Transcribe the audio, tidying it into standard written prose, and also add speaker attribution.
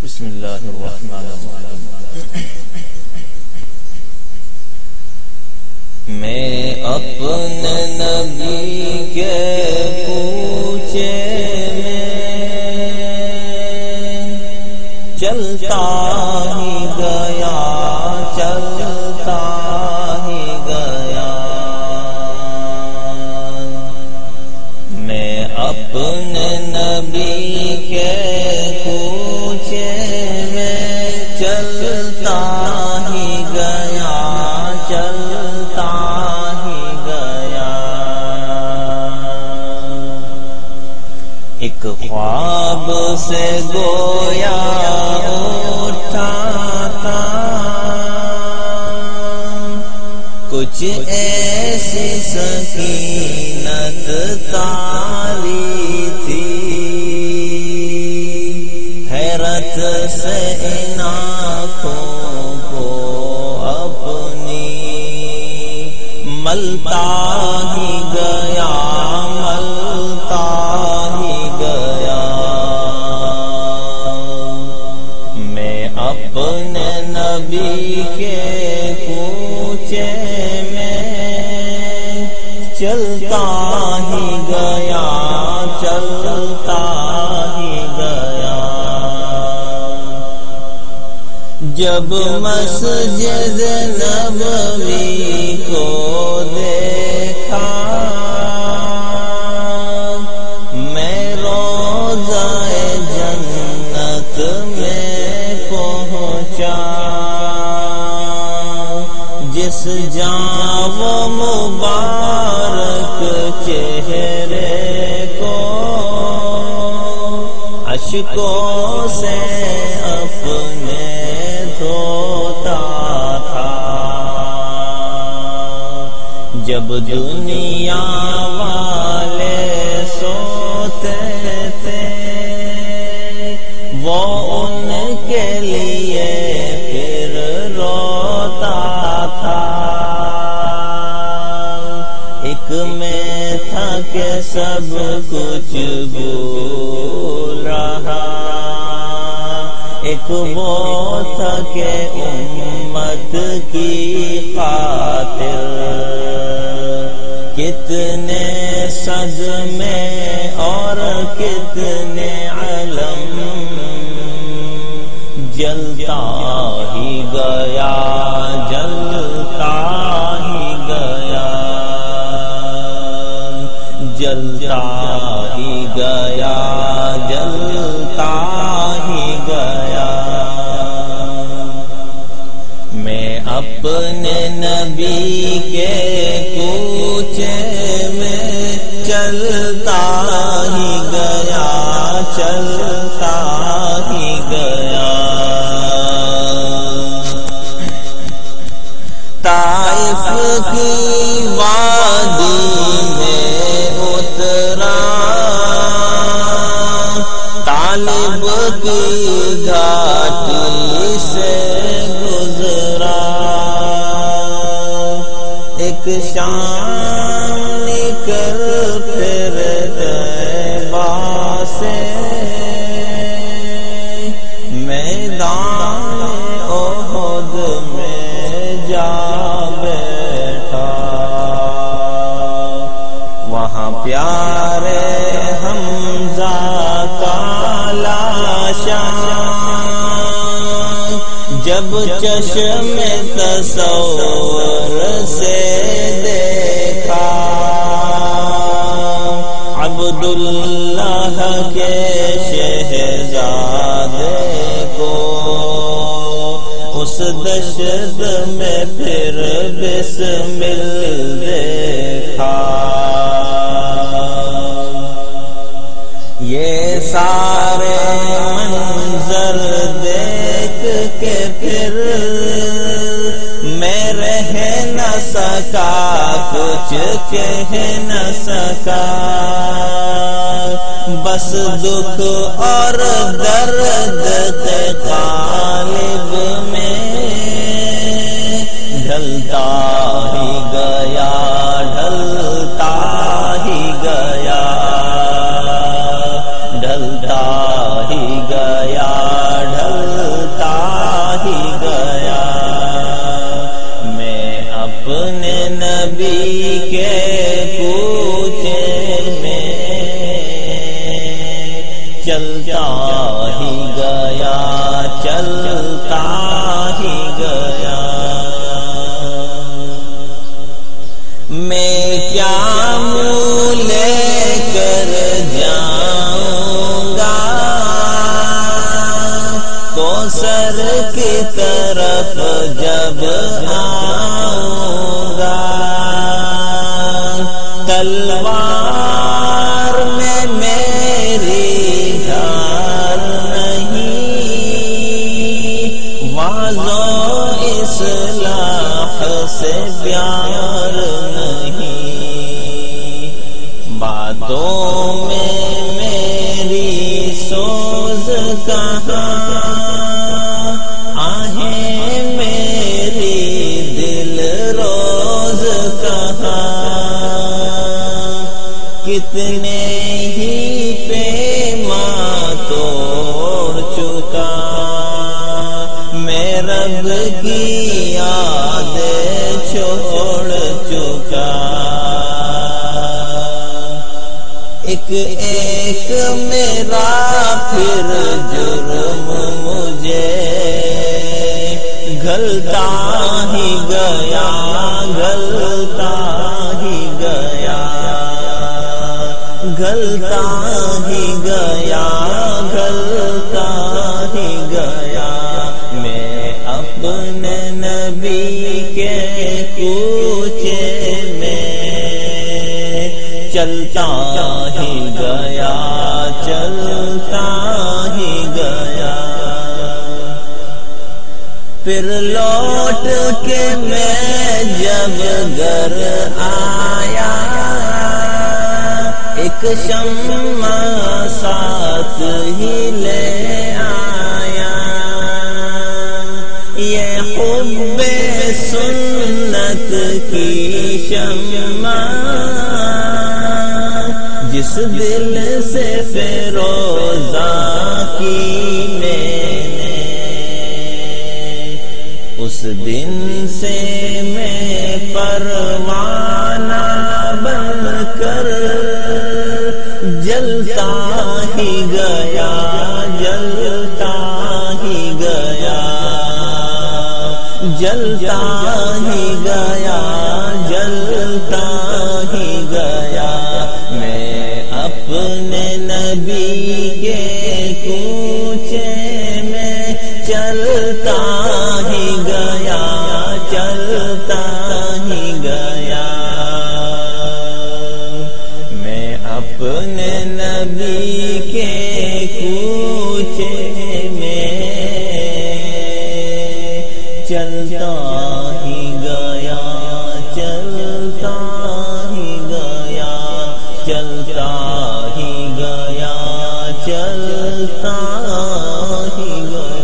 Speaker 1: بسم اللہ الرحمن الرحیم۔
Speaker 2: میں اپنے نبی کے کوچے میں چلتا ہی گیا، چلتا ہی گیا۔ میں اپنے نبی کے کوچے میں چلتا ہی گیا، چلتا ہی گیا۔ ایک خواب سے گویا اٹھا تھا، کچھ ایسی سکینت تاری تھی، حیرت سے ان آنکھوں کو اپنی ملتا ہی گیا، ملتا ہی گیا۔ میں اپنے نبی کے کوچے میں چلتا ہی گیا، چلتا ہی گیا۔ جب مسجد نبوی کو دیکھا، میں روضہ جنت میں پہنچا، جس جاں وہ مبارک چہرے کو اشکوں سے اپنے دھوتا تھا۔ جب دنیا والے سوتے تھے، وہ ان کے لیے پھر روتا تھا۔ ایک میں تھا کہ سب کچھ بھول رہا، ایک وہ تھا کہ امت کی خاطر کتنے صدمے اور کتنے علم، جلتا ہی گیا، جلتا ہی گیا، جلتا ہی گیا، جلتا ہی گیا۔ میں اپنے نبی کے کوچے میں چلتا ہی گیا، چلتا ہی گیا۔ طائف کی وادی میں اترا، طالب کی گھاٹی سے گزرا، ایک شام نکل پھر طیبہ سے میدان احد میں جا بیٹھا۔ وہاں پیارے حمزہ کا لاشا جب چشم تصور سے دیکھا، عبداللہ کے شہزادے کو اس دشت میں پھر بسمل دیکھا۔ یہ سارے منظر دیکھ کے پھر میں رہ نہ سکا، کچھ کہہ نہ سکا، بس دکھ اور درد کے قالب میں ڈھلتا ہی گیا، ڈھلتا ہی گیا، ڈھلتا ہی گیا، ڈھل اپنے نبی کے کوچے میں چلتا ہی گیا، چلتا ہی گیا۔ میں کیا منہ لے کر جاؤں گا کوثر کی طرف جب آؤں گا، تلوار میں میری ڈھال نہیں، واعظ و اصلاح سے پیار نہیں، باتوں میں میری سوز کہاں، آہیں میری دل روز کہاں، کتنے ہی پیماں توڑ چکا میں، رب کی یادیں چھوڑ چکا، ایک ایک میرا پھر جرم مجھے گھلتا ہی گیا، گھلتا ہی گیا، گھلتا ہی گیا، گھلتا ہی گیا۔ میں اپنے نبی کے کوچے میں چلتا ہی گیا، چلتا ہی گیا۔ پھر لوٹ کے میں جب گھر آیا، ایک شمع ساتھ ہی لے آیا، یہ حب سنت کی شمع جس دل سے فیروزہ کی میں نے، اس دن سے میں پروانہ بن کر جلتا ہی گیا، جلتا ہی گیا، جلتا ہی گیا، جلتا ہی گیا۔ میں اپنے نبی کے کوچے میں چلتا ہی گیا، چلتا ہی گیا۔ میں اپنے نبی کے کوچے میں چلتا ہی گیا، چلتا ہی گیا، چلتا ہی گیا، چلتا ہی گیا۔